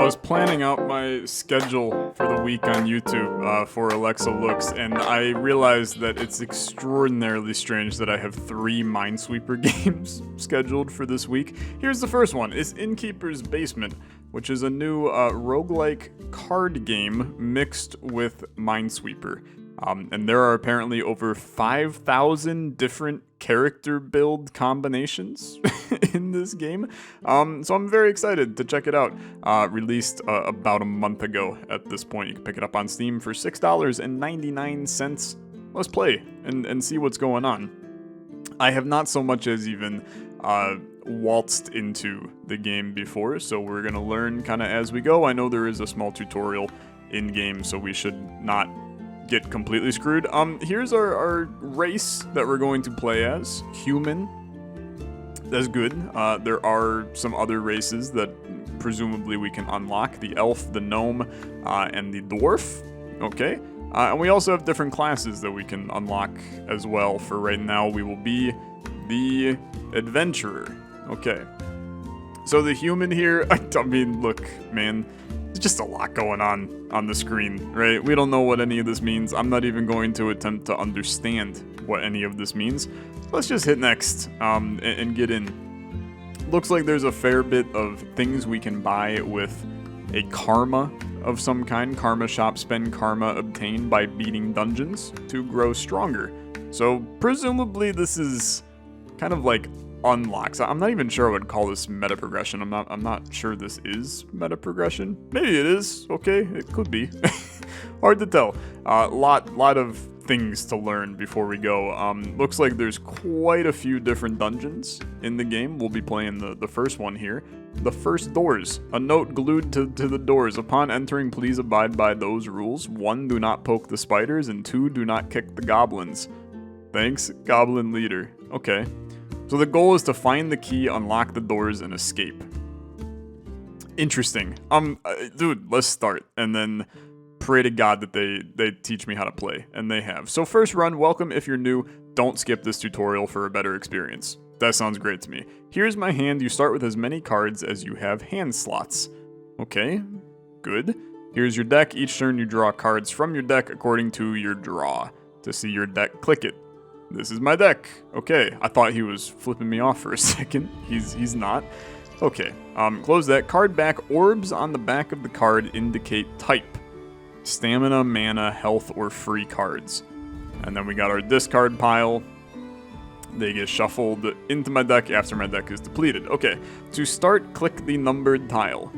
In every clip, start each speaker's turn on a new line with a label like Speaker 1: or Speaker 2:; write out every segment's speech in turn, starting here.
Speaker 1: was planning out my schedule for the week on YouTube for Olexa Looks, and I realized that it's extraordinarily strange that I have 3 Minesweeper games scheduled for this week. Here's the first one. It's Innkeeper's Basement, which is a new roguelike card game mixed with Minesweeper. And there are apparently over 5,000 different character build combinations in this game. So I'm very excited to check it out. Released about a month ago at this point. You can pick it up on Steam for $6.99. Let's play and see what's going on. I have not so much as even waltzed into the game before, so we're going to learn kind of as we go. I know there is a small tutorial in-game, so we should not get completely screwed. Here's our race that we're going to play as. Human. That's good. There are some other races that presumably we can unlock. The elf, the gnome, and the dwarf. Okay. And we also have different classes that we can unlock as well. For right now, we will be the adventurer. Okay. So the human here, I mean, look, man, there's just a lot going on the screen, right? We don't know what any of this means. I'm not even going to attempt to understand what any of this means. Let's just hit next and get in. Looks like there's a fair bit of things we can buy with a karma of some kind. Karma shop, spend karma obtained by beating dungeons to grow stronger. So presumably this is kind of like unlocks. I'm not even sure I would call this meta progression. I'm not sure this is meta progression. Maybe it is. Okay, it could be. Hard to tell. Lot of things to learn before we go. Looks like there's quite a few different dungeons in the game. We'll be playing the first one here. The first doors. A note glued to the doors. Upon entering, please abide by those rules. 1, do not poke the spiders, and 2, do not kick the goblins. Thanks, Goblin Leader. Okay. So the goal is to find the key, unlock the doors, and escape. Interesting. Dude, let's start, and then pray to God that they teach me how to play, and they have. So first run, welcome if you're new. Don't skip this tutorial for a better experience. That sounds great to me. Here's my hand. You start with as many cards as you have hand slots. Okay, good. Here's your deck. Each turn you draw cards from your deck according to your draw. To see your deck, click it. This is my deck. Okay, I thought he was flipping me off for a second. He's not. Okay, close that. Card back. Orbs on the back of the card indicate type. Stamina, mana, health, or free cards. And then we got our discard pile. They get shuffled into my deck after my deck is depleted. Okay, to start, click the numbered tile.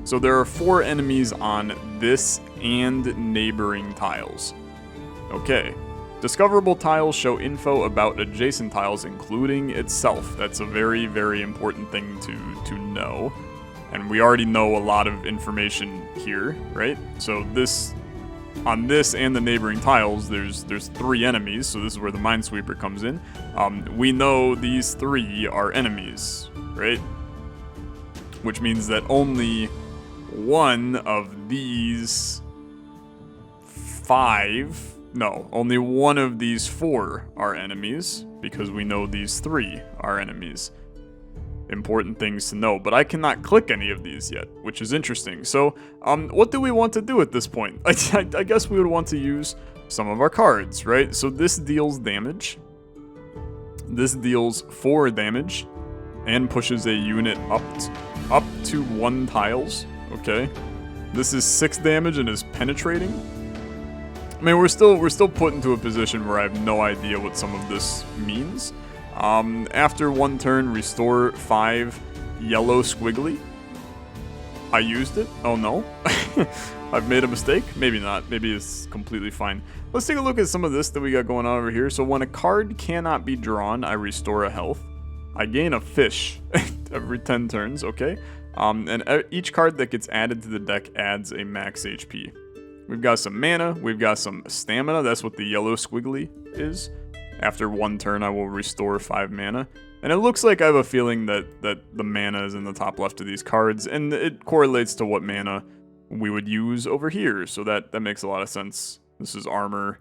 Speaker 1: So there are 4 enemies on this and neighboring tiles. Okay. Discoverable tiles show info about adjacent tiles, including itself. That's a very, very important thing to know. And we already know a lot of information here, right? So on this and the neighboring tiles, there's 3 enemies, so this is where the Minesweeper comes in. We know these 3 are enemies, right? Which means that only one of these 5... No, only one of these 4 are enemies, because we know these 3 are enemies. Important things to know, but I cannot click any of these yet, which is interesting. So, what do we want to do at this point? I guess we would want to use some of our cards, right? So this deals damage. This deals 4 damage, and pushes a unit up to 1 tiles, okay? This is 6 damage and is penetrating. I mean, we're still put into a position where I have no idea what some of this means. After 1 turn, restore 5 yellow squiggly. I used it. Oh no. I've made a mistake. Maybe not. Maybe it's completely fine. Let's take a look at some of this that we got going on over here. So when a card cannot be drawn, I restore a health. I gain a fish every 10 turns, okay? And each card that gets added to the deck adds a max HP. We've got some mana, we've got some stamina, that's what the yellow squiggly is. After 1 turn, I will restore 5 mana. And it looks like I have a feeling that the mana is in the top left of these cards, and it correlates to what mana we would use over here, so that makes a lot of sense. This is armor,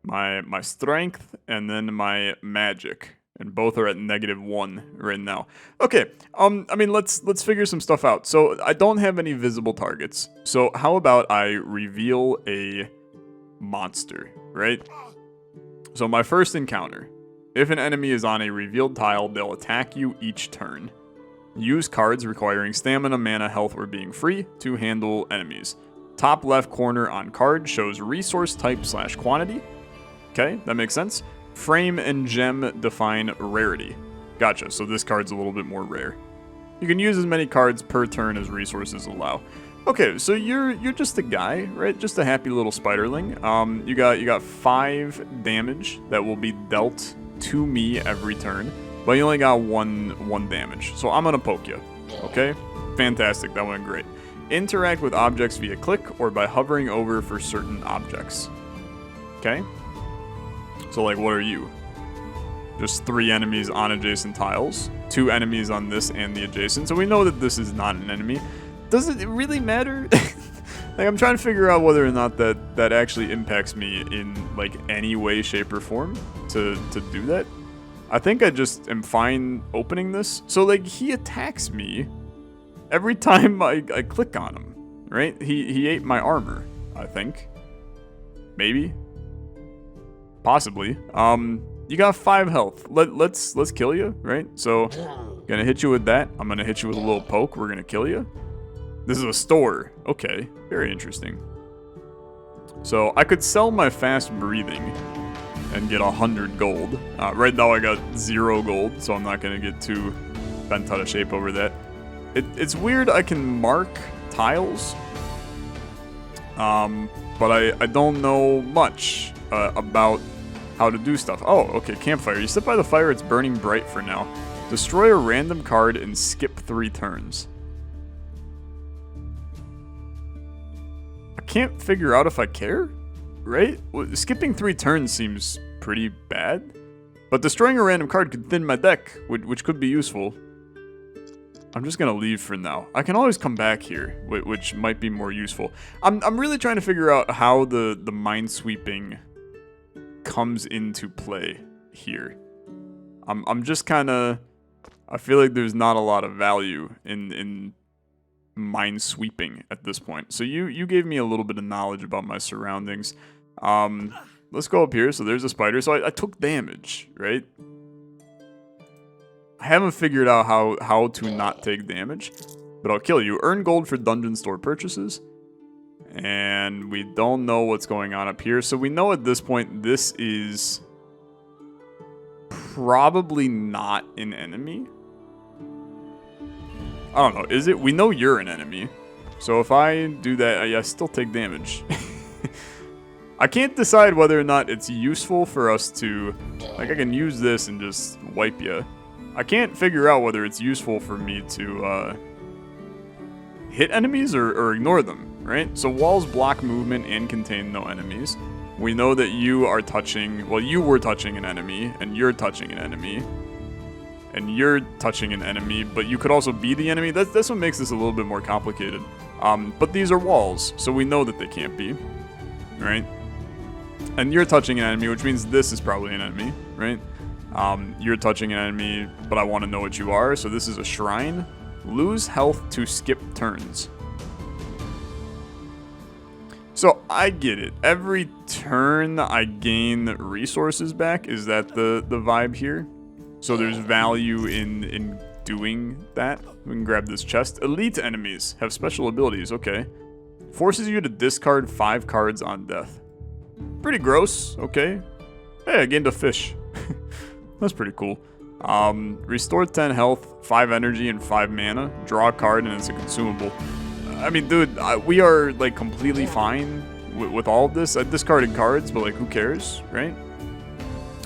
Speaker 1: my strength, and then my magic. And both are at -1 right now. Okay, I mean, let's figure some stuff out. So I don't have any visible targets. So how about I reveal a monster, right? So my first encounter. If an enemy is on a revealed tile, they'll attack you each turn. Use cards requiring stamina, mana, health, or being free to handle enemies. Top left corner on card shows resource type / quantity. Okay, that makes sense. Frame and gem define rarity. Gotcha, so this card's a little bit more rare. You can use as many cards per turn as resources allow. Okay, so you're just a guy, right? Just a happy little spiderling. You got 5 damage that will be dealt to me every turn, but you only got one damage. So I'm gonna poke you. Okay? Fantastic, that went great. Interact with objects via click or by hovering over for certain objects. Okay? So like, what are you? Just 3 enemies on adjacent tiles, 2 enemies on this and the adjacent. So we know that this is not an enemy. Does it really matter? Like, I'm trying to figure out whether or not that actually impacts me in like any way, shape, or form to do that. I think I just am fine opening this. So like, he attacks me every time I click on him, right? He ate my armor, I think. Maybe. Possibly. You got 5 health. Let's kill you, right? So, gonna hit you with that. I'm gonna hit you with a little poke. We're gonna kill you. This is a store. Okay, very interesting. So I could sell my fast breathing and get 100 gold. Right now I got 0 gold, so I'm not gonna get too bent out of shape over that. It's weird. I can mark tiles, but I don't know much about how to do stuff. Oh, okay, campfire. You sit by the fire, it's burning bright for now. Destroy a random card and skip 3 turns. I can't figure out if I care, right? Well, skipping 3 turns seems pretty bad, but destroying a random card could thin my deck, which could be useful. I'm just gonna leave for now. I can always come back here, which might be more useful. I'm really trying to figure out how the minesweeping comes into play here. I'm just kind of, I feel like there's not a lot of value in minesweeping at this point. So you gave me a little bit of knowledge about my surroundings. Let's go up here. So there's a spider. So I took damage, right? I haven't figured out how to not take damage, but I'll kill you. Earn gold for dungeon store purchases. And we don't know what's going on up here. So we know at this point this is probably not an enemy. I don't know. Is it? We know you're an enemy. So if I do that, I still take damage. I can't decide whether or not it's useful for us to... Like, I can use this and just wipe you. I can't figure out whether it's useful for me to hit enemies or ignore them, right? So walls block movement and contain no enemies. We know that you are touching... Well, you were touching an enemy, and you're touching an enemy. And you're touching an enemy, but you could also be the enemy. That's what makes this a little bit more complicated. But these are walls, so we know that they can't be, right? And you're touching an enemy, which means this is probably an enemy, right? You're touching an enemy, but I want to know what you are, so this is a shrine. Lose health to skip turns. So I get it. Every turn I gain resources back. Is that the vibe here? So there's value in doing that. We can grab this chest. Elite enemies have special abilities. Okay. Forces you to discard 5 cards on death. Pretty gross. Okay. Hey, I gained a fish. That's pretty cool. Restore 10 health, 5 energy, and 5 mana. Draw a card, and it's a consumable. I mean, dude, we are, like, completely fine with all of this. I discarded cards, but, like, who cares, right?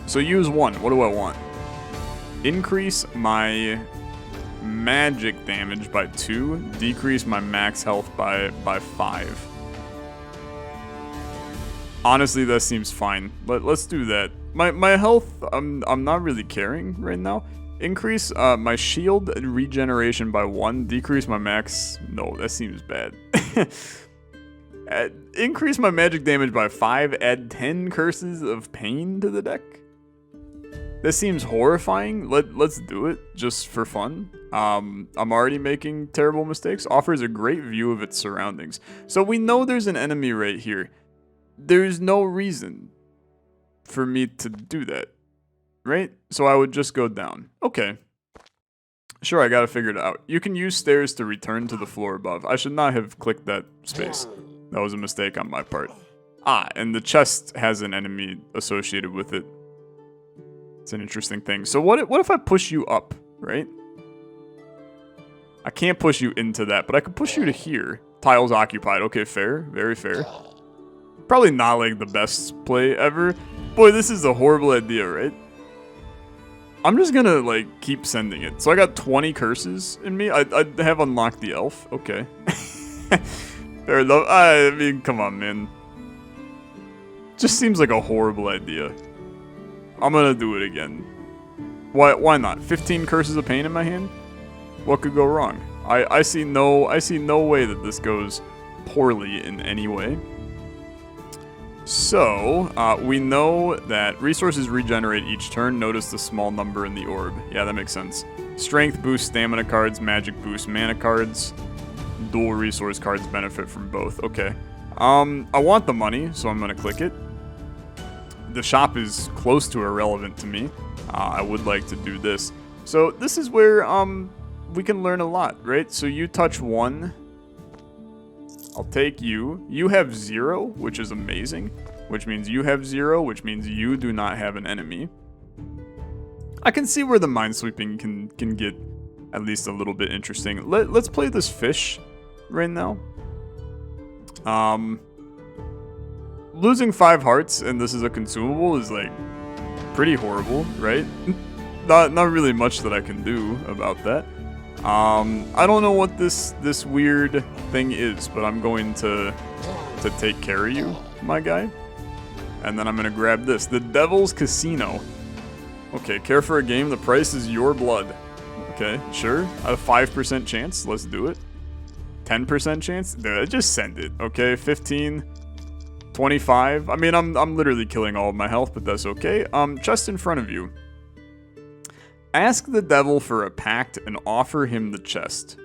Speaker 1: So use 1. What do I want? Increase my magic damage by 2. Decrease my max health by 5. Honestly, that seems fine. Let's do that. My health, I'm not really caring right now. Increase my shield regeneration by 1. Decrease my max. No, that seems bad. Increase my magic damage by 5. Add 10 curses of pain to the deck. This seems horrifying. Let's do it just for fun. I'm already making terrible mistakes. Offers a great view of its surroundings. So we know there's an enemy right here. There's no reason for me to do that, right? So I would just go down. Okay. Sure, I gotta figure it out. You can use stairs to return to the floor above. I should not have clicked that space. That was a mistake on my part. Ah, and the chest has an enemy associated with it. It's an interesting thing. So what if I push you up, right? I can't push you into that, but I could push you to here. Tiles occupied. Okay, fair. Very fair. Probably not like the best play ever. Boy, this is a horrible idea, right? I'm just gonna like keep sending it. So I got 20 curses in me. I have unlocked the elf. Okay. Fair enough. I mean, come on, man. Just seems like a horrible idea. I'm gonna do it again. Why not? 15 curses of pain in my hand? What could go wrong? I see no way that this goes poorly in any way. So, we know that resources regenerate each turn. Notice the small number in the orb. Yeah, that makes sense. Strength boosts stamina cards, magic boosts mana cards. Dual resource cards benefit from both. Okay. I want the money, so I'm gonna click it. The shop is close to irrelevant to me. I would like to do this. So this is where we can learn a lot, right? So you touch 1. I'll take you. You have 0, which is amazing. Which means you have 0, which means you do not have an enemy. I can see where the minesweeping can get at least a little bit interesting. Let's play this fish right now. Losing 5 hearts and this is a consumable is like pretty horrible, right? Not really much that I can do about that. I don't know what this weird thing is, but I'm going to take care of you, my guy. And then I'm gonna grab this. The Devil's Casino. Okay, care for a game, the price is your blood. Okay, sure. A 5% chance, let's do it. 10% chance? Dude, just send it, okay? 15, 25. I mean, I'm literally killing all of my health, but that's okay. Chest in front of you. Ask the devil for a pact and offer him the chest.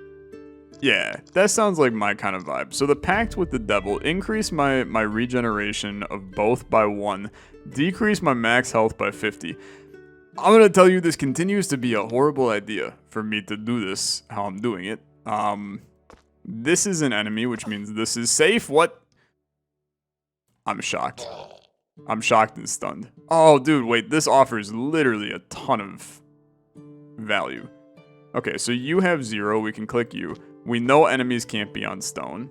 Speaker 1: Yeah, that sounds like my kind of vibe. So the pact with the devil, increase my regeneration of both by 1, decrease my max health by 50. I'm gonna tell you this continues to be a horrible idea for me to do this, how I'm doing it. This is an enemy, which means this is safe. What? I'm shocked. I'm shocked and stunned. Oh, dude, wait, this offers literally a ton of value. Okay, so you have 0, we can click you. We know enemies can't be on stone.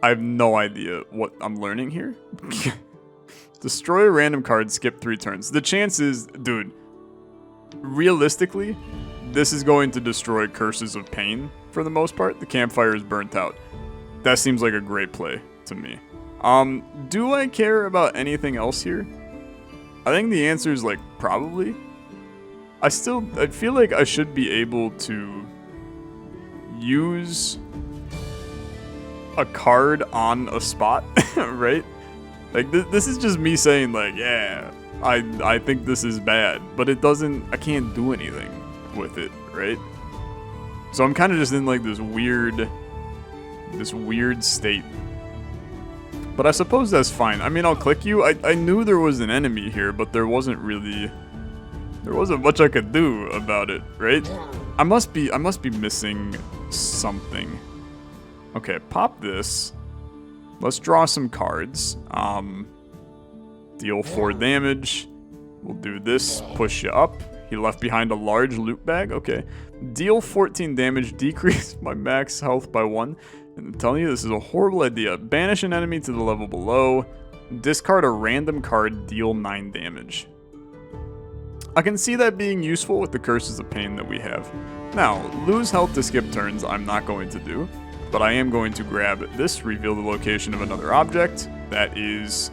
Speaker 1: I have no idea what I'm learning here. Destroy a random card, skip 3 turns. The chances, dude, realistically, this is going to destroy curses of pain for the most part. The campfire is burnt out. That seems like a great play to me. Do I care about anything else here? I think the answer is like probably. I feel like I should be able to use a card on a spot, right? Like this is just me saying like, yeah, I think this is bad, but it doesn't, I can't do anything with it, right? So I'm kind of just in like this weird state. But I suppose that's fine. I mean, I'll click you. I knew there was an enemy here, but there wasn't much I could do about it, right? I must be missing something. Okay, pop this. Let's draw some cards. Deal 4 damage. We'll do this, push you up. He left behind a large loot bag. Okay. Deal 14 damage, decrease my max health by 1. And I'm telling you, this is a horrible idea. Banish an enemy to the level below. Discard a random card, deal 9 damage. I can see that being useful with the curses of pain that we have. Now, lose health to skip turns, I'm not going to do. But I am going to grab this, reveal the location of another object. That is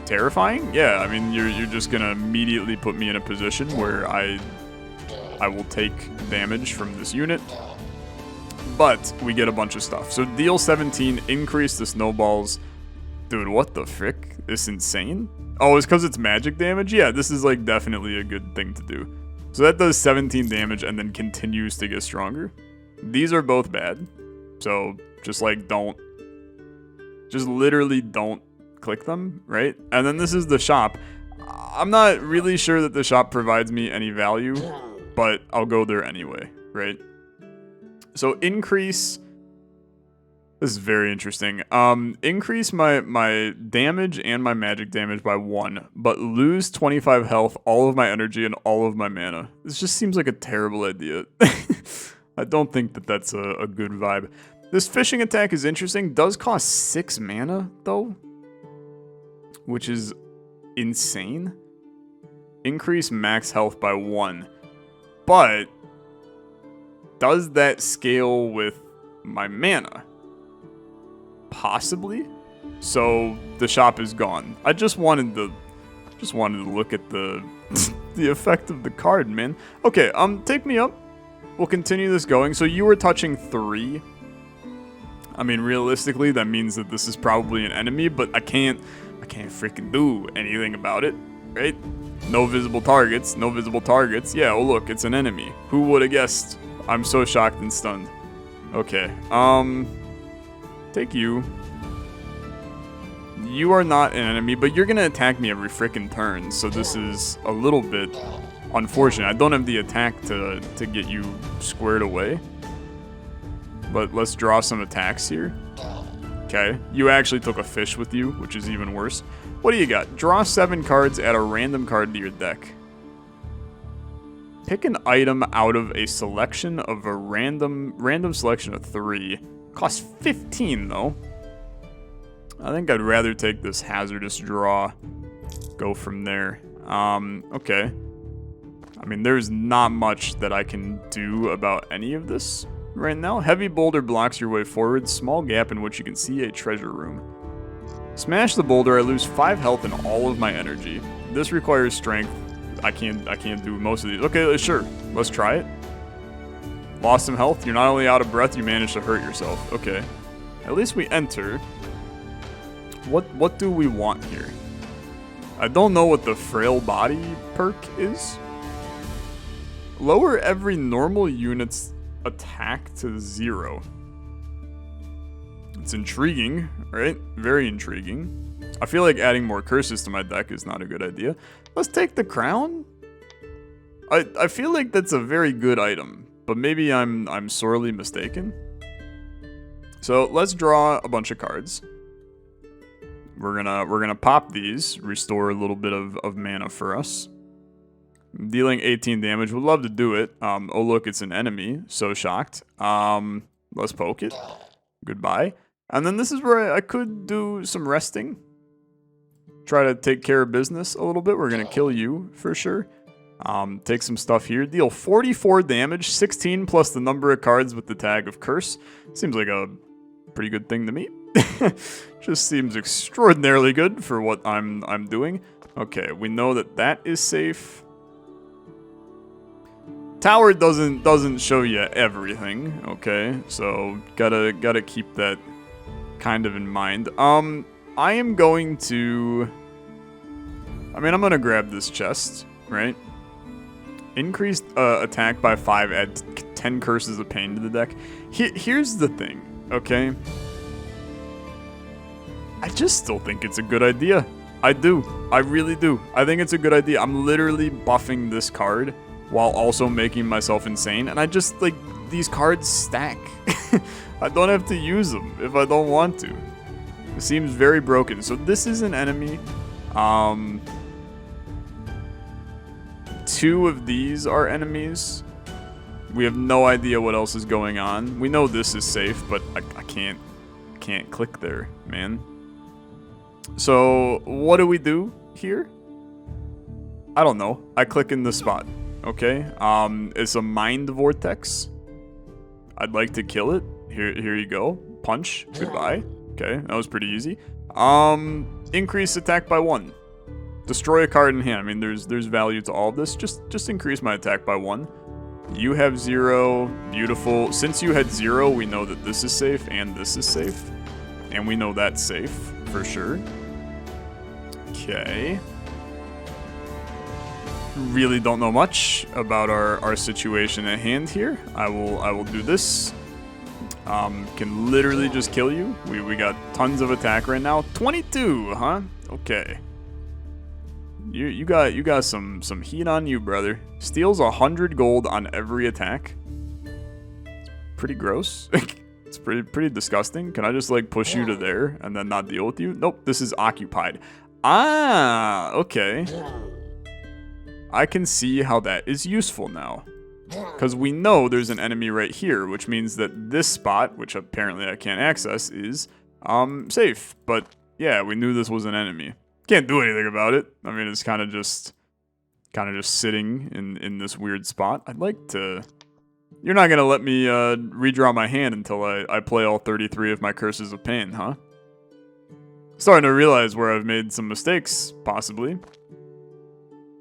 Speaker 1: terrifying. Yeah, I mean, you're just gonna immediately put me in a position where I will take damage from this unit. But we get a bunch of stuff. So deal 17, increase the snowballs Dude, what the frick? It's insane. Oh, it's because it's magic damage? Yeah, this is like definitely a good thing to do. So that does 17 damage and then continues to get stronger. These are both bad. So just like just literally don't click them, right? And then this is the shop. I'm not really sure that the shop provides me any value, but I'll go there anyway, right? So increase. This is very interesting. Increase my damage and my magic damage by 1, but lose 25 health, all of my energy, and all of my mana. This just seems like a terrible idea. I don't think that that's a good vibe. This fishing attack is interesting. Does cost 6 mana, though, which is insane. Increase max health by 1. But does that scale with my mana? Possibly. So the shop is gone. I just wanted to look at the the effect of the card, man. Okay, take me up. We'll continue this going. So you were touching 3. I mean, realistically, that means that this is probably an enemy, but I can't freaking do anything about it, right? No visible targets, no visible targets. Yeah, oh look, it's an enemy. Who would have guessed? I'm so shocked and stunned. Okay, take you. You are not an enemy, but you're gonna attack me every freaking turn, so this is a little bit unfortunate. I don't have the attack to get you squared away. But let's draw some attacks here. Okay, you actually took a fish with you, which is even worse. What do you got? Draw 7 cards, add a random card to your deck. Pick an item out of a selection of a random selection of 3. Costs 15 though. I think I'd rather take this hazardous draw. Go from there. Okay. I mean, there's not much that I can do about any of this right now. Heavy boulder blocks your way forward. Small gap in which you can see a treasure room. Smash the boulder. I lose 5 health and all of my energy. This requires strength. I can't do most of these. Okay, sure. Let's try it. Lost some health. You're not only out of breath, you managed to hurt yourself. Okay. At least we enter. What do we want here? I don't know what the frail body perk is. Lower every normal unit's attack to 0. It's intriguing, right? Very intriguing. I feel like adding more curses to my deck is not a good idea. Let's take the crown. I feel like that's a very good item, but maybe I'm sorely mistaken. So let's draw a bunch of cards. We're gonna pop these, restore a little bit of mana for us. Dealing 18 damage, would love to do it. Oh look, it's an enemy. So shocked. Let's poke it. Goodbye. And then this is where I could do some resting. Try to take care of business a little bit. We're gonna kill you for sure. Take some stuff here. Deal 44 damage, 16 plus the number of cards with the tag of curse. Seems like a pretty good thing to me. Just seems extraordinarily good for what I'm doing. Okay, we know that is safe. Tower doesn't show you everything, okay? So gotta keep that kind of in mind. I am going to. I'm gonna grab this chest, right? Increased attack by 5, add 10 curses of pain to the deck. Here's the thing, okay? I just still think it's a good idea. I do. I really do. I think it's a good idea. I'm literally buffing this card while also making myself insane. And I just, like, these cards stack. I don't have to use them if I don't want to. It seems very broken. So this is an enemy. 2 of these are enemies. We have no idea what else is going on. We know this is safe, but I can't click there, man. So what do we do here? I don't know. I click in the spot. Okay. It's a mind vortex. I'd like to kill it. Here you go. Punch. Goodbye. Okay, that was pretty easy. Increase attack by 1. Destroy a card in hand. I mean, there's value to all of this. Just increase my attack by 1. You have 0. Beautiful. Since you had 0, we know that this is safe and this is safe. And we know that's safe. for sure. Okay. Really don't know much about our situation at hand here. I will do this. Can literally just kill you. We got tons of attack right now. 22, huh? Okay. You got some heat on you, brother. Steals 100 gold on every attack. It's pretty gross. It's pretty disgusting. Can I just like push you to there and then not deal with you? Nope, this is occupied. Ah, okay. I can see how that is useful now. Because we know there's an enemy right here, which means that this spot, which apparently I can't access, is safe. But yeah, we knew this was an enemy. Can't do anything about it. I mean, it's kind of just sitting in this weird spot. I'd like to... You're not going to let me redraw my hand until I play all 33 of my Curses of Pain, huh? Starting to realize where I've made some mistakes, possibly.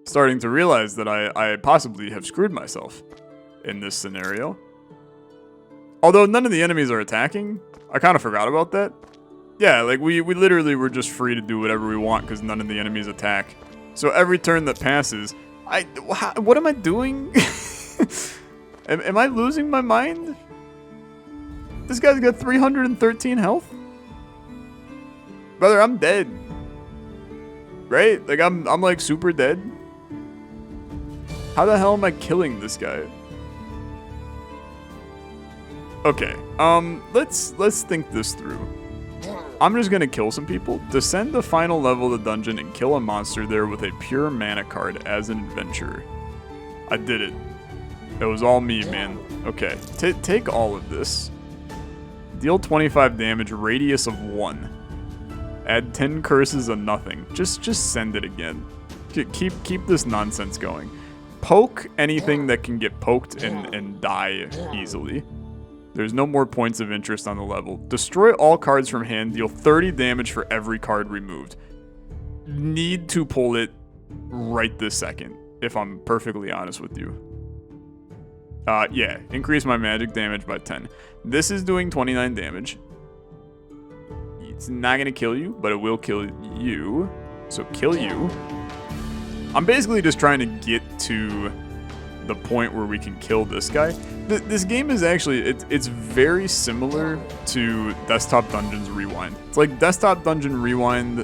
Speaker 1: Starting to realize that I possibly have screwed myself in this scenario. Although none of the enemies are attacking, I kind of forgot about that. Yeah, like we literally were just free to do whatever we want because none of the enemies attack. So every turn that passes, what am I doing? Am I losing my mind? This guy's got 313 health? Brother, I'm dead. Right? Like I'm like super dead. How the hell am I killing this guy? Okay, let's think this through. I'm just gonna kill some people, descend the final level of the dungeon, and kill a monster there with a pure mana card as an adventurer. I did it. It was all me, man. Okay, take all of this. Deal 25 damage, radius of 1. Add 10 curses of nothing. Just send it again. Keep this nonsense going. Poke anything that can get poked and die easily. There's no more points of interest on the level. Destroy all cards from hand. Deal 30 damage for every card removed. Need to pull it right this second, if I'm perfectly honest with you. Yeah, increase my magic damage by 10. This is doing 29 damage. It's not gonna kill you, but it will kill you. So kill you. I'm basically just trying to get to the point where we can kill this guy. This game is actually, it's very similar to Desktop Dungeons Rewind. It's like Desktop Dungeon Rewind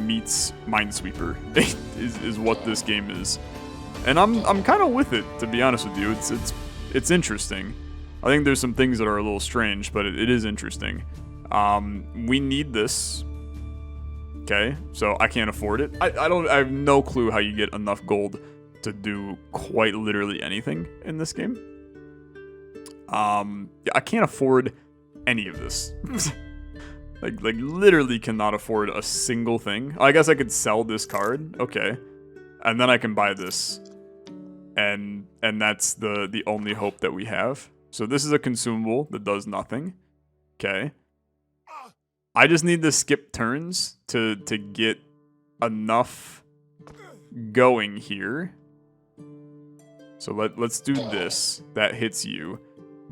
Speaker 1: meets Minesweeper is what this game is. And I'm kind of with it, to be honest with you. It's interesting. I think there's some things that are a little strange, but it is interesting. We need this. Okay, so I can't afford it. I have no clue how you get enough gold to do quite literally anything in this game. Yeah, I can't afford any of this. like literally cannot afford a single thing. I guess I could sell this card. Okay. And then I can buy this. And that's the only hope that we have. So this is a consumable that does nothing. Okay. I just need to skip turns to get enough going here. So let's do this. That hits you.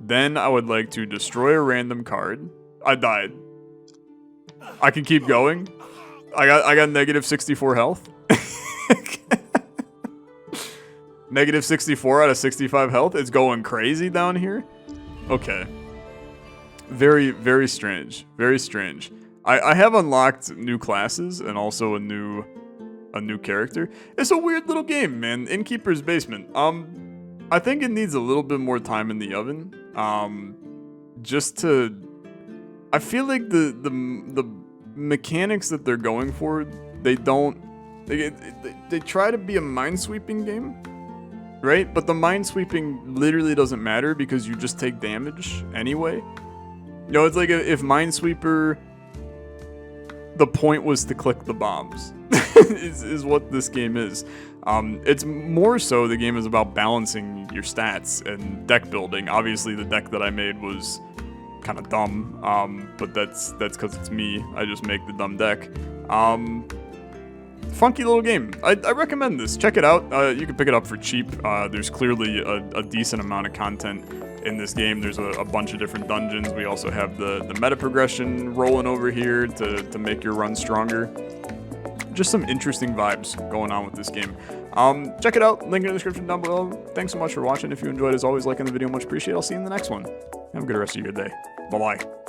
Speaker 1: Then I would like to destroy a random card. I died. I can keep going. I got negative 64 health. Negative 64 out of 65 health. It's going crazy down here. Okay. Very, very strange. Very strange. I have unlocked new classes and also a new character. It's a weird little game, man. Innkeeper's Basement. I think it needs a little bit more time in the oven. Just to... I feel like the mechanics that they're going for, they don't... They try to be a minesweeping game, right? But the minesweeping literally doesn't matter because you just take damage anyway. You know, it's like if Minesweeper, the point was to click the bombs, is what this game is. It's more so the game is about balancing your stats and deck building. Obviously, the deck that I made was kind of dumb, but that's because it's me. I just make the dumb deck. funky little game. I recommend this. Check it out. You can pick it up for cheap. There's clearly a decent amount of content in this game. There's a bunch of different dungeons. We also have the meta progression rolling over here to make your run stronger. Just some interesting vibes going on with this game. Check it out. Link in the description down below. Thanks so much for watching. If you enjoyed, as always, liking the video, much appreciated. I'll see you in the next one. Have a good rest of your day. Bye-bye.